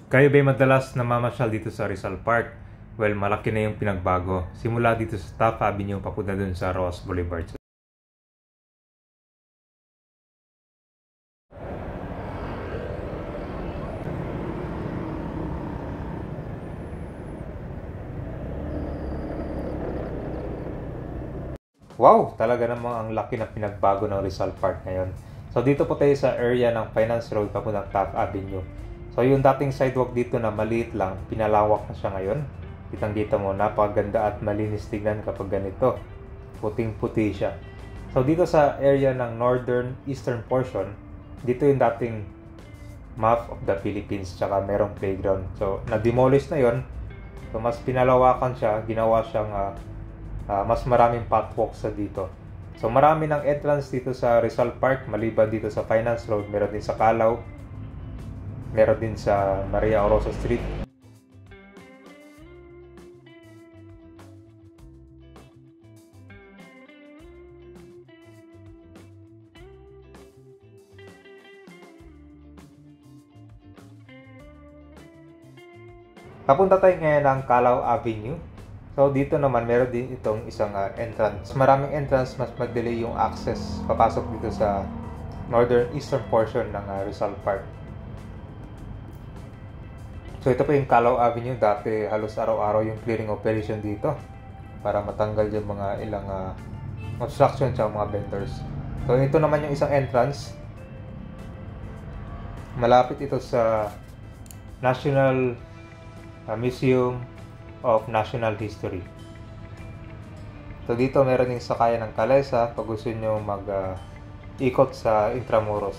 Kayo ba'y madalas namamasyal dito sa Rizal Park? Well, malaki na yung pinagbago. Simula dito sa Taft Avenue papunta dun sa Ross Boulevard. Wow! Talaga namang ang laki ng pinagbago ng Rizal Park ngayon. So dito po tayo sa area ng Finance Road papuntang Taft Avenue. So yung dating sidewalk dito na maliit lang, pinalawak na siya ngayon. Kitang-kita mo, napakaganda at malinis tignan kapag ganito. Puting-puti siya. So dito sa area ng northern eastern portion, dito yung dating map of the Philippines, tsaka merong playground. So na-demolish na yon. So mas pinalawakan siya, ginawa siyang mas maraming pathwalks sa dito. So marami ng entrance dito sa Rizal Park, maliban dito sa Finance Road, meron din sa Calao, meron din sa Maria Orosa Street. Papunta tayo ngayon ng Calao Avenue. So dito naman meron din itong isang entrance. Maraming entrance, mas madali yung access papasok dito sa northern eastern portion ng Rizal Park. So ito po yung Calao Avenue. Dati halos araw-araw yung clearing operation dito para matanggal yung mga ilang obstruction sa mga vendors. So ito naman yung isang entrance. Malapit ito sa National Museum of National History. So dito meron yung sakayan ng Kalesa pag gusto nyo mag-ikot sa Intramuros.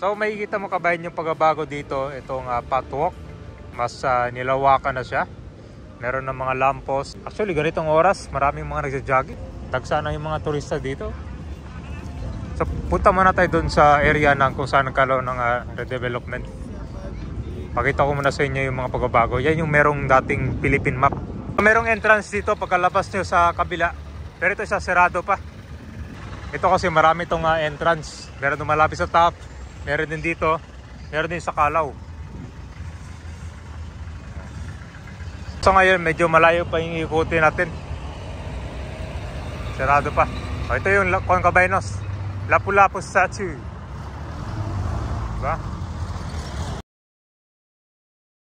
So makikita mo kabayan yung pagbabago dito, itong pathwalk. Mas nilawakan na siya. Meron ng mga lampos. Actually ganitong oras, maraming mga nagja-jogging. Dagsa na yung mga turista dito. So punta muna tayo dun sa area ng kung saan nagkaroon ng redevelopment. Pakita ko muna sa inyo yung mga pagbabago. Yan yung merong dating Philippine map. Merong entrance dito pagkalabas nyo sa kabila. Pero ito isa sarado pa. Ito kasi marami itong entrance. Meron yung malapit sa top. Meron din dito. Meron din sa Calao. So ngayon medyo malayo pa yung ikutin natin. Sarado pa. O, ito yung Concabaynos. Lapu-Lapu statue. Diba?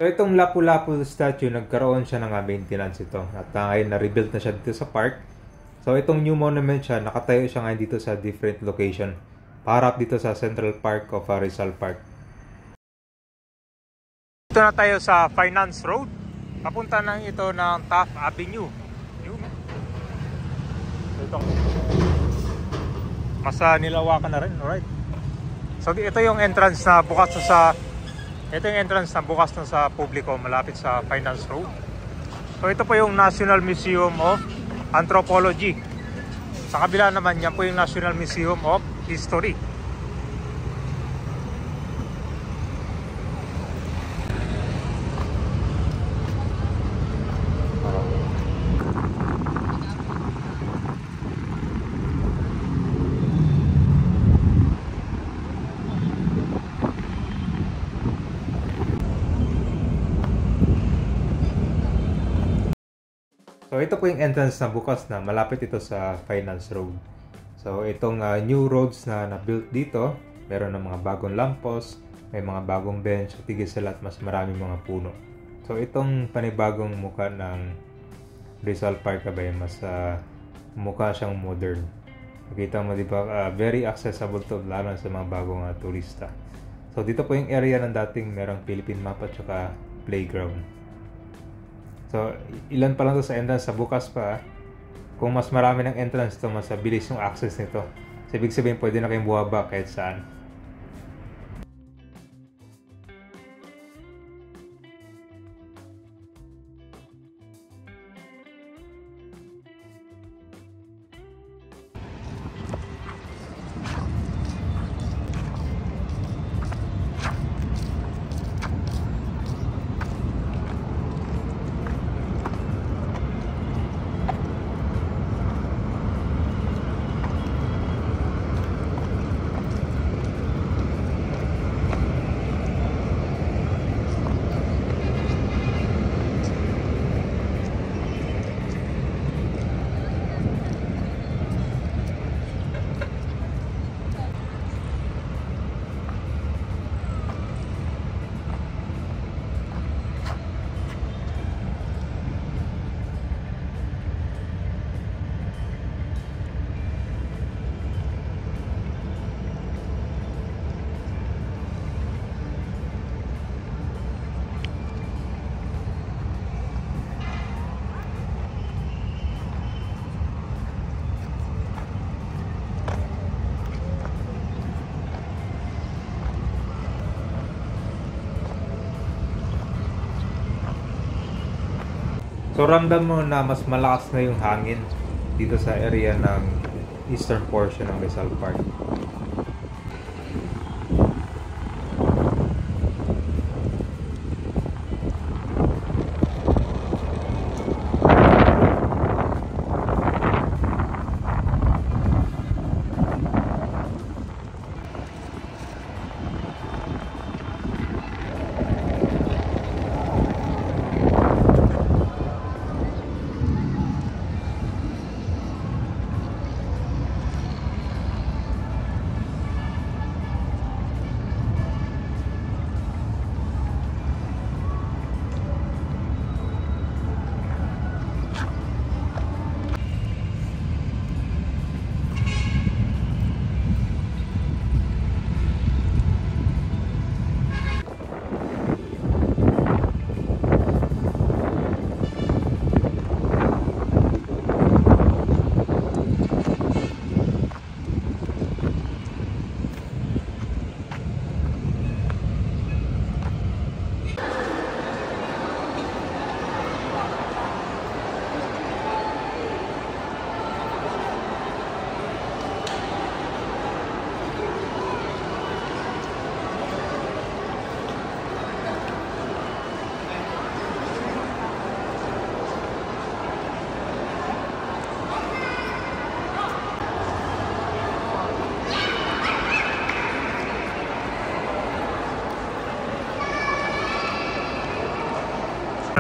So itong Lapu-Lapu statue, nagkaroon siya ng maintenance ito. At ngayon na-rebuild na siya dito sa park. So itong new monument siya, nakatayo siya ngayon dito sa different location. Paharap dito sa Central Park of Rizal Park. Dito na tayo sa Finance Road. Papunta na ito ng Taft Avenue. So ito. Mas nilawakan na rin, alright. So ito yung entrance na bukas sa ito yung entrance na bukas na sa publiko malapit sa Finance Road. So ito po yung National Museum of Anthropology. Sa kabila naman yan po yung National Museum of History. So ito po yung entrance na bukas na, malapit ito sa Finance Road. So itong new roads na na-built dito, meron ng mga bagong lampos, may mga bagong bench, at higit sa lahat mas maraming mga puno. So itong panibagong muka ng Rizal Park kabay, mas mukha siyang modern. Makita mo diba, very accessible to lalo sa mga bagong turista. So dito po yung area ng dating merong Philippine map at saka playground. So, ilan pa lang to sa entrance, sa bukas pa. Kung mas marami ng entrance to, mas bilis yung access nito. So, ibig sabihin, pwede na kayong buwaba kahit saan. So ramdam mo na mas malakas na yung hangin dito sa area ng eastern portion ng Rizal Park.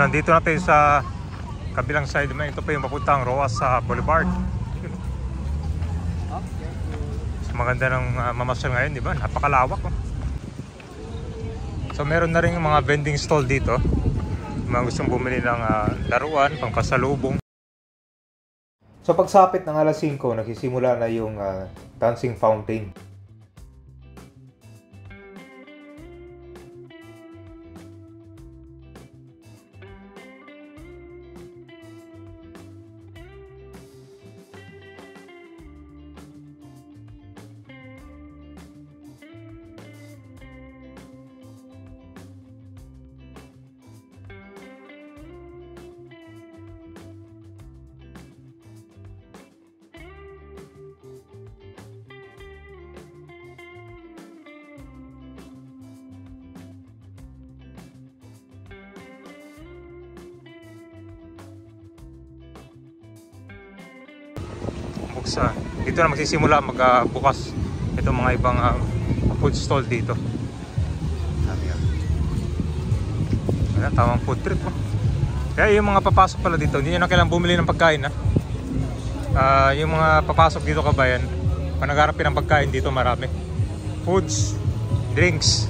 Nandito natin sa kabilang side naman. Ito pa yung papuntang Roas sa Boulevard. So, maganda ng mamasyal ngayon, di ba? Napakalawak. Oh. So meron na rin yung mga vending stall dito. Mga gustong bumili ng laruan, pangpasalubong. So pagsapit ng alas 5, nagsisimula na yung dancing fountain. Dito na magsisimula magbukas itong mga ibang food stall dito. Ayan, tamang food trip. Kaya yung mga papasok pala dito, hindi nyo na kailangang bumili ng pagkain. Yung mga papasok dito kabayan, pag naghahanap ng pagkain dito marami. Foods, drinks,